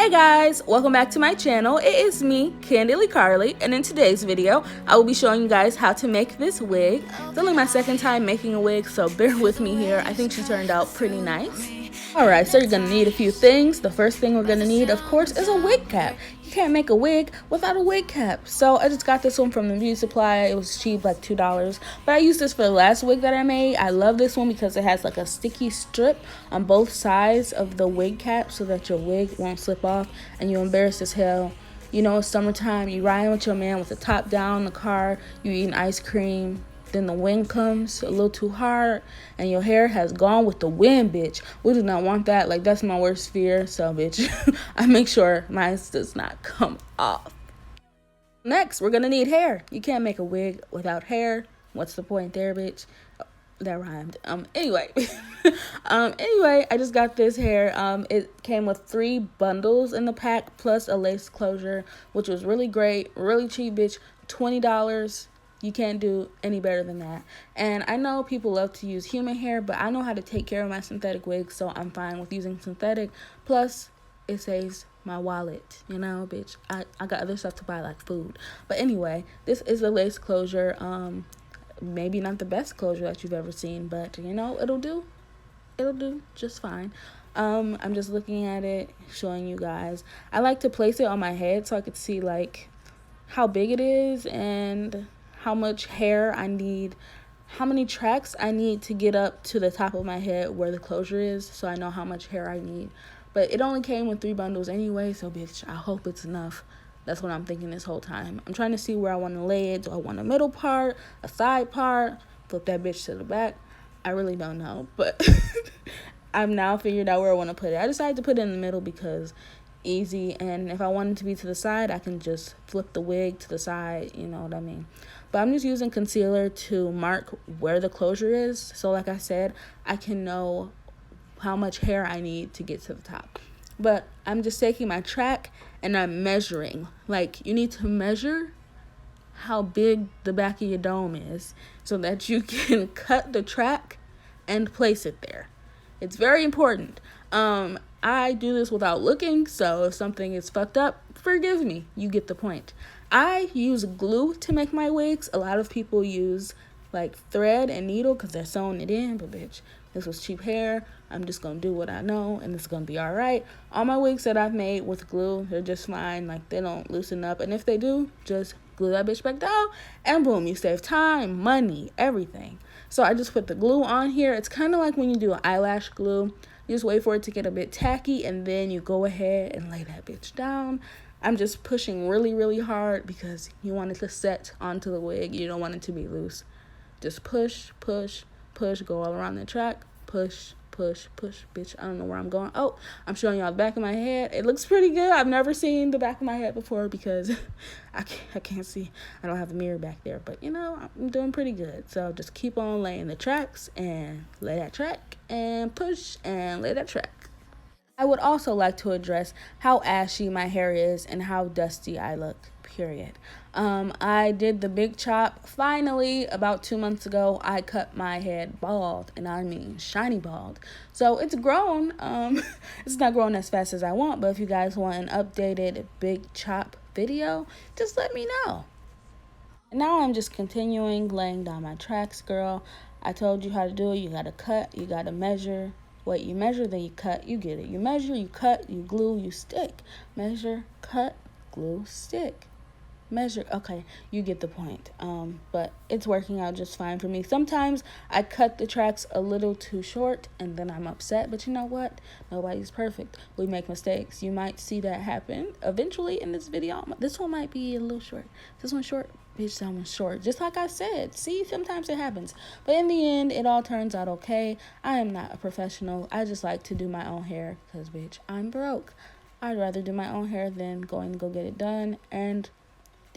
Hey guys, welcome back to my channel. It is me, Candily Carly, and in today's video, I will be showing you guys how to make this wig. It's only my second time making a wig, so bear with me here. I think she turned out pretty nice. Alright, so you're going to need a few things. The first thing we're going to need, of course, is a wig cap. You can't make a wig without a wig cap. So I just got this one from the beauty supply. It was cheap, like $2. But I used this for the last wig that I made. I love this one because it has like a sticky strip on both sides of the wig cap so that your wig won't slip off and you're embarrassed as hell. You know, it's summertime, you riding with your man with the top down in the car, you eating ice cream. Then the wind comes a little too hard and your hair has gone with the wind, bitch. We do not want that. Like, that's my worst fear. So, bitch, I make sure mine does not come off. Next, we're gonna need hair. You can't make a wig without hair. What's the point there, bitch? Oh, that rhymed. Anyway. Anyway, I just got this hair. It came with 3 bundles in the pack plus a lace closure, which was really great, really cheap, bitch. $20. You can't do any better than that. And I know people love to use human hair, but I know how to take care of my synthetic wigs, so I'm fine with using synthetic. Plus, it saves my wallet, you know, bitch. I got other stuff to buy, like food. But anyway, this is a lace closure. Maybe not the best closure that you've ever seen, but, you know, it'll do. It'll do just fine. I'm just looking at it, showing you guys. I like to place it on my head so I could see, like, how big it is and how much hair I need, how many tracks I need to get up to the top of my head where the closure is, so I know how much hair I need. But it only came with 3 bundles anyway, so bitch, I hope it's enough. That's what I'm thinking this whole time. I'm trying to see where I want to lay it. Do I want a middle part, a side part, flip that bitch to the back? I really don't know, but I've now figured out where I want to put it. I decided to put it in the middle because easy, and if I want it to be to the side, I can just flip the wig to the side, you know what I mean. But I'm just using concealer to mark where the closure is, so like I said, I can know how much hair I need to get to the top. But I'm just taking my track and I'm measuring. Like, you need to measure how big the back of your dome is so that you can cut the track and place it there. It's very important. I do this without looking, so if something is fucked up, forgive me. You get the point. I use glue to make my wigs. A lot of people use like thread and needle because they're sewing it in, but bitch, this was cheap hair. I'm just gonna do what I know and it's gonna be all right. All my wigs that I've made with glue, they're just fine. Like, they don't loosen up, and if they do, just glue that bitch back down and boom, you save time, money, everything. So I just put the glue on here. It's kind of like when you do an eyelash glue. You just wait for it to get a bit tacky and then you go ahead and lay that bitch down. I'm just pushing really, really hard because you want it to set onto the wig. You don't want it to be loose. Just push, push, push, go all around the track, push, push, push, bitch. I don't know where I'm going. Oh, I'm showing y'all the back of my head. It looks pretty good. I've never seen the back of my head before because I can't see. I don't have a mirror back there, but you know, I'm doing pretty good. So just keep on laying the tracks and lay that track and push and lay that track. I would also like to address how ashy my hair is and how dusty I look, period. I did the big chop. Finally, about 2 months ago, I cut my head bald, and I mean shiny bald. So it's grown. It's not growing as fast as I want, but if you guys want an updated big chop video, just let me know. And now I'm just continuing laying down my tracks, girl. I told you how to do it. You gotta cut, you gotta measure. What you measure, then you cut, you get it. You measure, you cut, you glue, you stick. Measure, cut, glue, stick. Measure, okay, you get the point. But it's working out just fine for me. Sometimes I cut the tracks a little too short and then I'm upset, but you know what? Nobody's perfect. We make mistakes. You might see that happen eventually in this video. This one might be a little short. This one's short. Bitch, that one's short. Just like I said. See, sometimes it happens. But in the end, it all turns out okay. I am not a professional. I just like to do my own hair because, bitch, I'm broke. I'd rather do my own hair than going to go get it done. And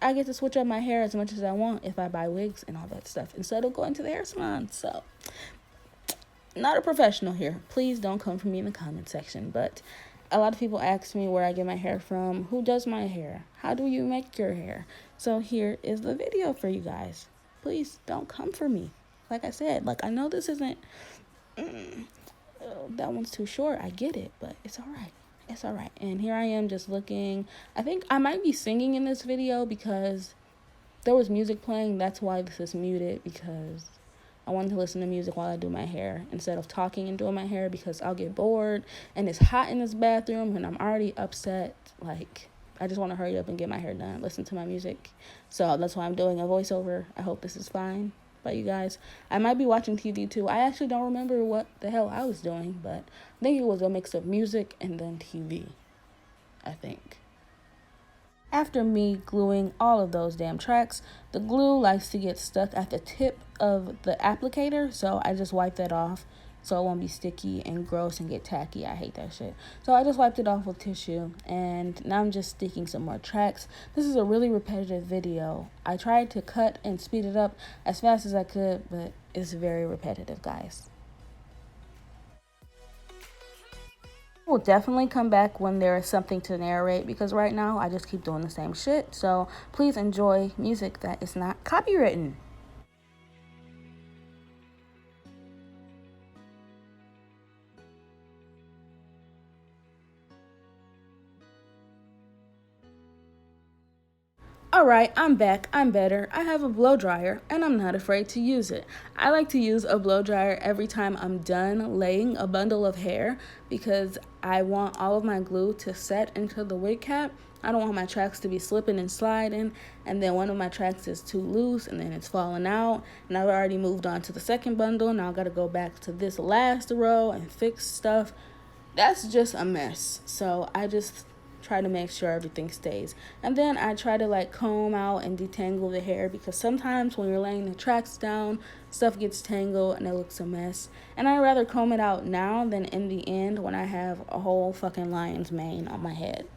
I get to switch up my hair as much as I want if I buy wigs and all that stuff instead of going to the hair salon. So, not a professional here. Please don't come for me in the comment section. But a lot of people ask me where I get my hair from, who does my hair, how do you make your hair? So here is the video for you guys. Please don't come for me. Like I said, like, I know this isn't, that one's too short. I get it, but it's all right. It's all right. And here I am just looking. I think I might be singing in this video because there was music playing. That's why this is muted, because I wanted to listen to music while I do my hair instead of talking and doing my hair, because I'll get bored and it's hot in this bathroom and I'm already upset. Like, I just want to hurry up and get my hair done, listen to my music. So that's why I'm doing a voiceover. I hope this is fine by you guys. I might be watching TV too. I actually don't remember what the hell I was doing, but I think it was a mix of music and then TV, I think. After me gluing all of those damn tracks, the glue likes to get stuck at the tip of the applicator, so I just wipe that off so it won't be sticky and gross and get tacky. I hate that shit. So I just wiped it off with tissue, and now I'm just sticking some more tracks. This is a really repetitive video. I tried to cut and speed it up as fast as I could, but it's very repetitive, guys. Will definitely come back when there is something to narrate, because right now I just keep doing the same shit. So please enjoy music that is not copywritten. Alright, I'm back. I'm better. I have a blow dryer and I'm not afraid to use it. I like to use a blow dryer every time I'm done laying a bundle of hair, because I want all of my glue to set into the wig cap. I don't want my tracks to be slipping and sliding, and then one of my tracks is too loose and then it's falling out, and I've already moved on to the second bundle. Now I gotta go back to this last row and fix stuff. That's just a mess. So I just try to make sure everything stays, and then I try to like comb out and detangle the hair, because sometimes when you're laying the tracks down, stuff gets tangled and it looks a mess, and I'd rather comb it out now than in the end when I have a whole fucking lion's mane on my head.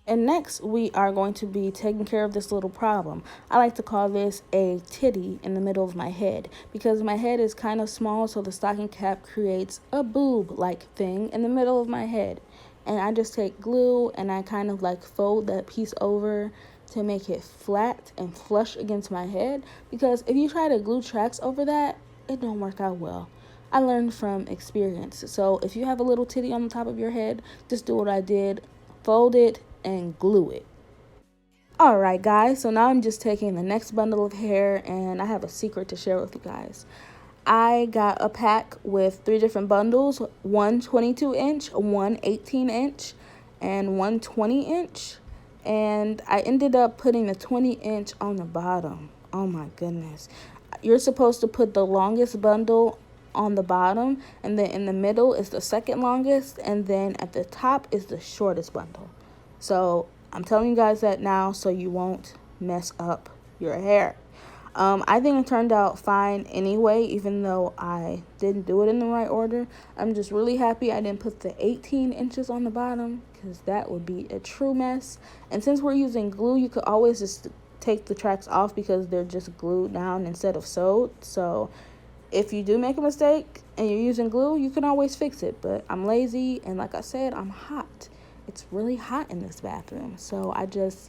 And next, we are going to be taking care of this little problem. I like to call this a titty in the middle of my head, because my head is kind of small, so the stocking cap creates a boob-like thing in the middle of my head. And I just take glue and I kind of like fold that piece over to make it flat and flush against my head, because if you try to glue tracks over that, it don't work out well. I learned from experience. So if you have a little titty on the top of your head, just do what I did. Fold it and glue it. Alright guys, so now I'm just taking the next bundle of hair, and I have a secret to share with you guys. I got a pack with 3 different bundles, one 22-inch, one 18-inch, and one 20-inch. And I ended up putting the 20-inch on the bottom. Oh my goodness. You're supposed to put the longest bundle on the bottom, and then in the middle is the second longest, and then at the top is the shortest bundle. So I'm telling you guys that now so you won't mess up your hair. I think it turned out fine anyway, even though I didn't do it in the right order. I'm just really happy I didn't put the 18 inches on the bottom, because that would be a true mess. And since we're using glue, you could always just take the tracks off, because they're just glued down instead of sewed. So if you do make a mistake and you're using glue, you can always fix it. But I'm lazy, and like I said, I'm hot. It's really hot in this bathroom. So I just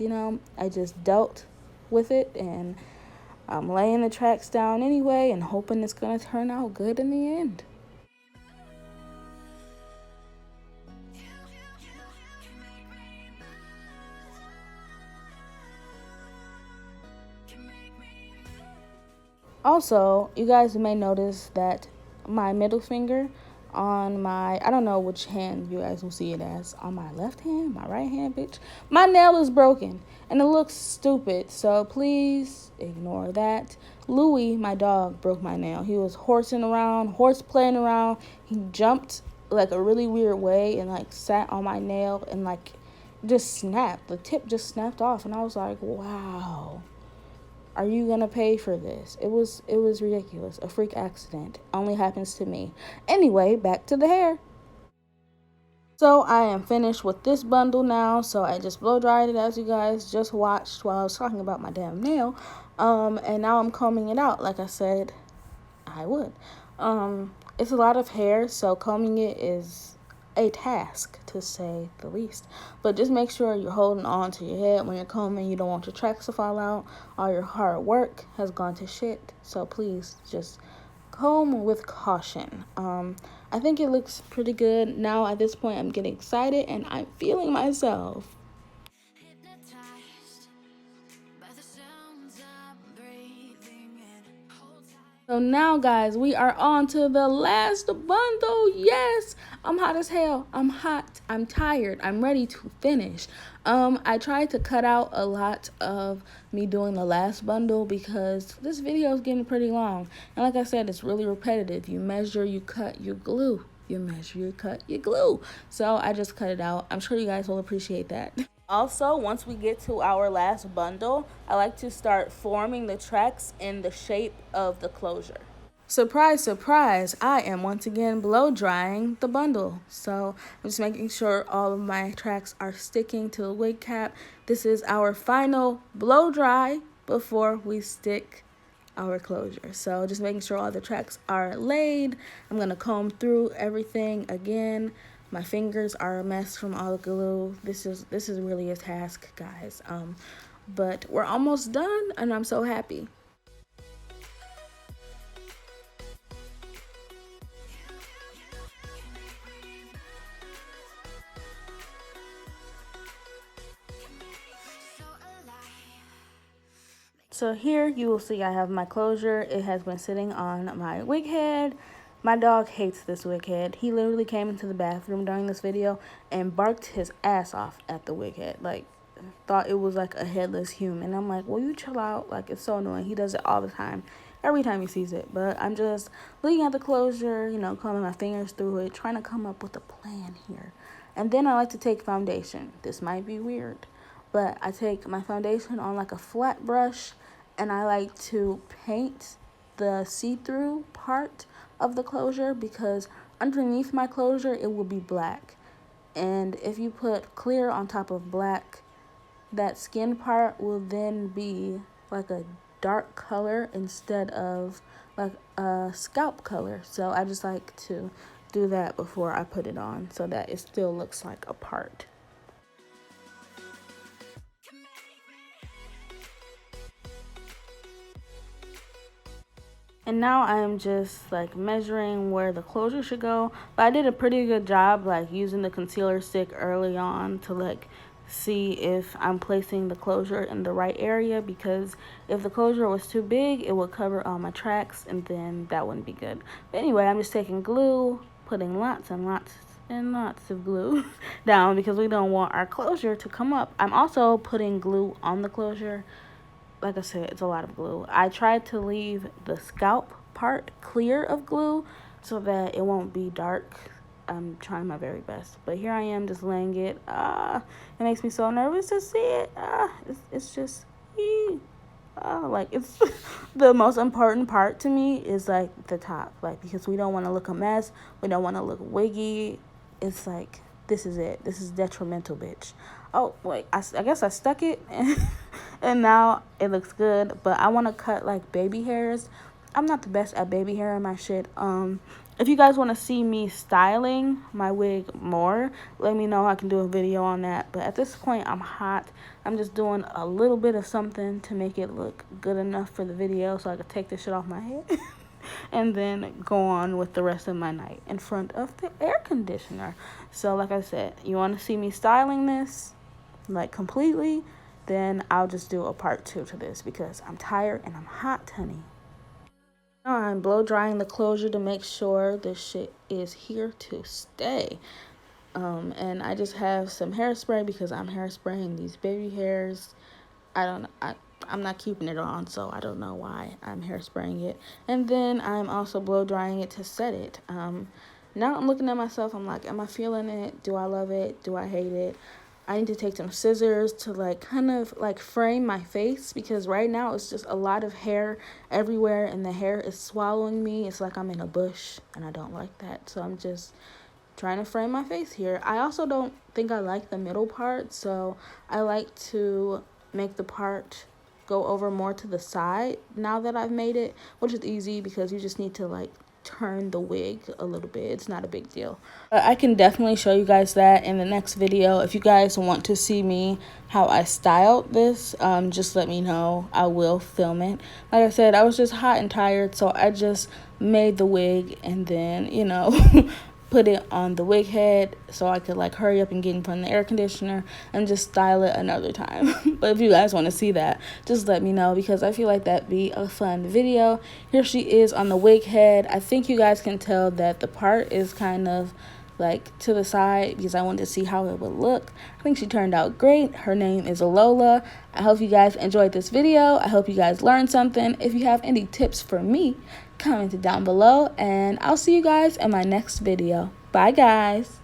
dealt with it, and I'm laying the tracks down anyway and hoping it's going to turn out good in the end. Also, you guys may notice that my middle finger on my, I don't know which hand you guys will see it as, on my left hand, my right hand, bitch, my nail is broken and it looks stupid, so please ignore that. Louis, my dog, broke my nail. He was horse playing around. He jumped like a really weird way and like sat on my nail and like just snapped. The tip just snapped off, and I was like, wow. Are you gonna pay for this? It was ridiculous. A freak accident. Only happens to me. Anyway, back to the hair. So I am finished with this bundle now. So I just blow dried it, as you guys just watched while I was talking about my damn nail. And now I'm combing it out like I said I would. It's a lot of hair, so combing it is a task, to say the least. But just make sure you're holding on to your head when you're combing. You don't want your tracks to fall out. All your hard work has gone to shit. So please just comb with caution. I think it looks pretty good. Now at this point I'm getting excited and I'm feeling myself. So now guys, we are on to the last bundle. Yes, I'm hot as hell. I'm hot, I'm tired, I'm ready to finish. I tried to cut out a lot of me doing the last bundle because this video is getting pretty long. And like I said, it's really repetitive. You measure, you cut, you glue. You measure, you cut, you glue. So I just cut it out. I'm sure you guys will appreciate that. Also, once we get to our last bundle, I like to start forming the tracks in the shape of the closure. Surprise, surprise, I am once again blow drying the bundle. So I'm just making sure all of my tracks are sticking to the wig cap. This is our final blow dry before we stick our closure. So just making sure all the tracks are laid. I'm gonna comb through everything again. My fingers are a mess from all the glue. This is really a task, guys. But we're almost done and I'm so happy. So here you will see I have my closure. It has been sitting on my wig head. My dog hates this wig head. He literally came into the bathroom during this video and barked his ass off at the wig head. Like, thought it was like a headless human. I'm like, will you chill out? Like, it's so annoying. He does it all the time. Every time he sees it. But I'm just looking at the closure, you know, combing my fingers through it, trying to come up with a plan here. And then I like to take foundation. This might be weird, but I take my foundation on like a flat brush and I like to paint the see-through part of the closure because underneath my closure it will be black. And if you put clear on top of black, that skin part will then be like a dark color instead of like a scalp color. So I just like to do that before I put it on so that it still looks like a part. And now I'm just like measuring where the closure should go. But I did a pretty good job like using the concealer stick early on to like see if I'm placing the closure in the right area, because if the closure was too big it would cover all my tracks and then that wouldn't be good. But anyway, I'm just taking glue, putting lots and lots and lots of glue down because we don't want our closure to come up. I'm also putting glue on the closure. Like I said, it's a lot of glue. I tried to leave the scalp part clear of glue so that it won't be dark. I'm trying my very best. But here I am just laying it. It makes me so nervous to see it. It's just, like it's the most important part to me is like the top. Like, because we don't want to look a mess. We don't want to look wiggy. It's like, this is it. This is detrimental, bitch. Oh, wait, I guess I stuck it. And now it looks good, but I want to cut like baby hairs. I'm not the best at baby hair in my shit. If you guys want to see me styling my wig more, let me know. I can do a video on that. But at this point, I'm hot. I'm just doing a little bit of something to make it look good enough for the video so I can take this shit off my head and then go on with the rest of my night in front of the air conditioner. So like I said, you want to see me styling this like completely, then I'll just do a part 2 to this because I'm tired and I'm hot, honey. Now I'm blow drying the closure to make sure this shit is here to stay. And I just have some hairspray because I'm hairspraying these baby hairs. I'm not keeping it on, so I don't know why I'm hairspraying it. And then I'm also blow drying it to set it. Now I'm looking at myself, I'm like, am I feeling it? Do I love it? Do I hate it? I need to take some scissors to like kind of like frame my face because right now it's just a lot of hair everywhere and the hair is swallowing me. It's like I'm in a bush and I don't like that. So I'm just trying to frame my face here. I also don't think I like the middle part, so I like to make the part go over more to the side now that I've made it, which is easy because you just need to like turn the wig a little bit. It's not a big deal. I can definitely show you guys that in the next video. If you guys want to see me how I styled this, just let me know. I will film it. Like I said, I was just hot and tired, so I just made the wig and then, you know, put it on the wig head so I could like hurry up and get in front of the air conditioner and just style it another time. But if you guys want to see that, just let me know, because I feel like that'd be a fun video. Here she is on the wig head. I think you guys can tell that the part is kind of like to the side because I wanted to see how it would look. I think she turned out great. Her name is Lola. I hope you guys enjoyed this video. I hope you guys learned something. If you have any tips for me, comment it down below, and I'll see you guys in my next video. Bye guys.